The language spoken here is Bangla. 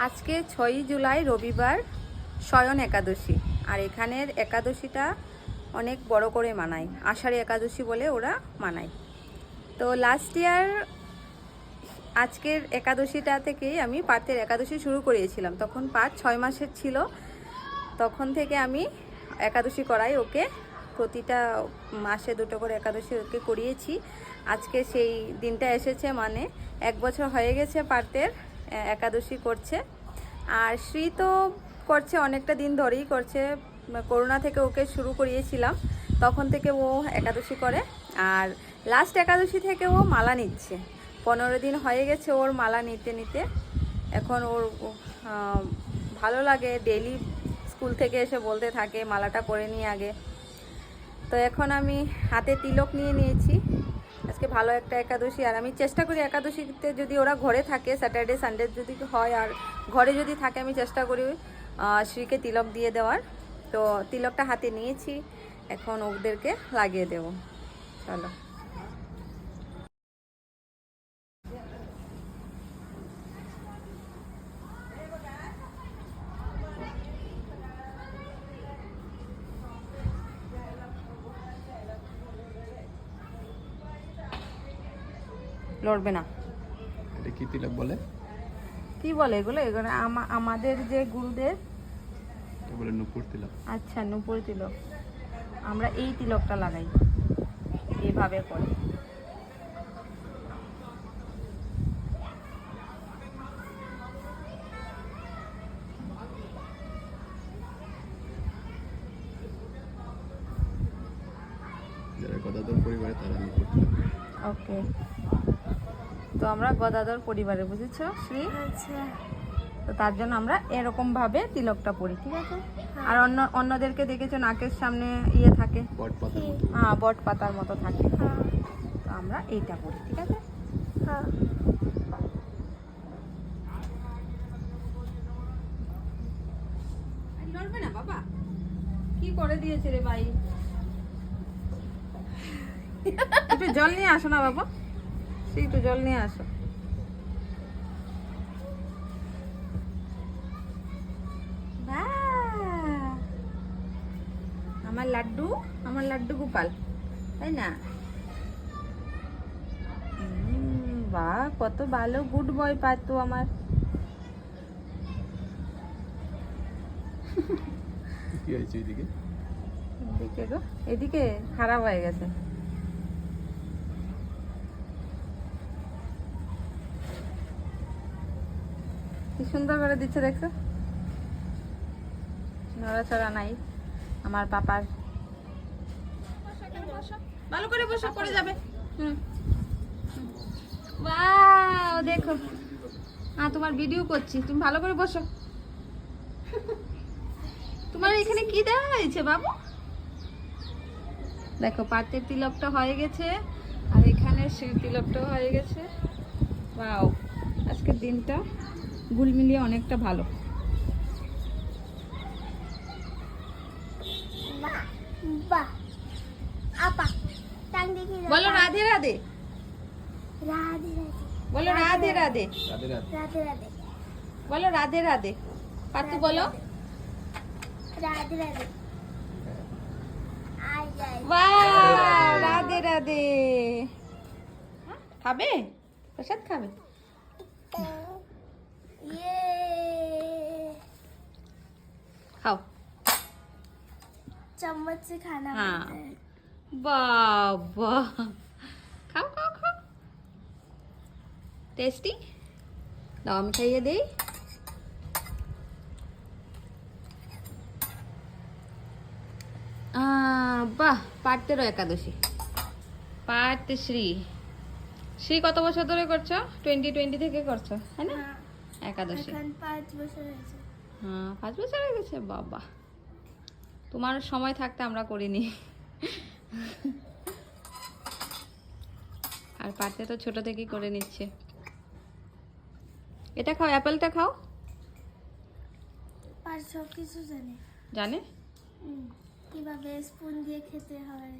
আজকে 6ই জুলাই রবিবার শয়ন একাদশী। আর এখানের একাদশীটা অনেক বড় করে মানায়, আষাঢ়ী একাদশী বলে ওরা মানায়। তো লাস্ট ইয়ার আজকের একাদশীটা থেকেই আমি পার্থের একাদশী শুরু করিয়েছিলাম। তখন পার্থ 6 মাসের ছিল, তখন থেকে আমি একাদশী করাই ওকে। প্রতিটা মাসে 2টো করে একাদশী ওকে করিয়েছি। আজকে সেই দিনটা এসেছে, মানে 1 বছর হয়ে গেছে পার্থের একাদশী করছে। আর শ্রী তো করছে, অনেকটা দিন ধরেই করছে। করোনা থেকে ওকে শুরু করিয়েছিলাম, তখন থেকে ও একাদশী করে। আর লাস্ট একাদশী থেকে ও মালা নিচ্ছে। 15 দিন হয়ে গেছে ওর মালা নিতে নিতে। এখন ওর ভালো লাগে, ডেইলি স্কুল থেকে এসে বলতে থাকে মালাটা করে নিয়ে আগে। তো এখন আমি হাতে তিলক নিয়ে নিয়েছি। আজকে ভালো একটা একাদশী। আর আমি চেষ্টা করি একাদশীতে যদি ওরা ঘরে থাকে, স্যাটারডে সানডে যদি হয় আর ঘরে যদি থাকে, আমি চেষ্টা করি শ্রীকে তিলক দিয়ে দেওয়ার। তো তিলকটা হাতে নিয়েছি, এখন ওদেরকে লাগিয়ে দেব। চলো। লড়বে না। এটা কি তিলক বলে? কি বলে এগুলো? এগুলো আমাদের যে গুরুদেব বলে নূপুর তিলক। আচ্ছা, নূপুর তিলক। আমরা এই তিলকটা লাগাই এভাবে করে। যারা গদাধর পরিবারে তারা নূপুর তিলক। ওকে, তো আমরা গদাধর পরিবারে, বুঝেছো শ্রী? আচ্ছা। তো তার জন্য আমরা এরকম ভাবে তিলকটা পরি, ঠিক আছে? আর অন্যদেরকে দেখেছো নাকের সামনে ইয়ে থাকে, বট পাতার মতো। হ্যাঁ, বট পাতার মতো থাকে। হ্যাঁ। তো আমরা এইটা পরি, ঠিক আছে? হ্যাঁ। লড়বে না বাবা, কি করে দিয়েছে রে ভাই। একটু জল নিয়ে আসো না বাবা, একটু জল নিয়ে আসো। আমার লাড্ডু গোপাল, তাই না? বাহ, কত ভালো, গুড বয় পাতো আমার। কি হয়েছে এদিকে? এদিকে গো, এদিকে খারাপ হয়ে গেছে। কি সুন্দর করে দিচ্ছে, দেখছো? নড়াচড়া নাই আমার পাপার। ভালো করে বসো, পড়ে যাবে। ওয়াও, দেখো, তোমার ভিডিও করছি, তুমি ভালো করে বসো। তোমার এখানে কি দেওয়া হয়েছে বাবু? দেখো, পাতের তিলকটা হয়ে গেছে, আর এখানে শ্রী তিলকটা হয়ে গেছে। ওয়াও, আজকের দিনটা গুল মিলিয়ে অনেকটা ভালো। বাহ, আপা টাং দেখি। বলো রাধে রাধে, রাধে রাধে, বলো রাধে রাধে, রাধে রাধে। রাধে রাধে, বলো রাধে রাধে। পাতু বলো রাধে রাধে। আয় যায়। বাহ, রাধে রাধে। খাবে প্রসাদ, খাবে? ইয়ে, খাও। चम्मच से खाना हाँ। पड़ता है। বাবা, খাও খাও খাও, টেস্টি। দাও, আমি খাইয়ে দেই। বাহ, পার্থেরও একাদশী। পার্থ শ্রী কত বছর ধরে করছো? 2020 থেকে করছো, হ্যাঁ না? हाँ, একাদশী, এখন 5 বছর হয়েছে। হ্যাঁ 5 বছর হয়ে গেছে। বাবা, তোমার সময় থাকতে আমরা করিনি। আর পার্থে তো ছোট থেকেই করে নিচ্ছে। এটা খাও, অ্যাপেলটা খাও। আর সব কিছু জানে, জানে কিভাবে স্পুন দিয়ে খেতে হয়।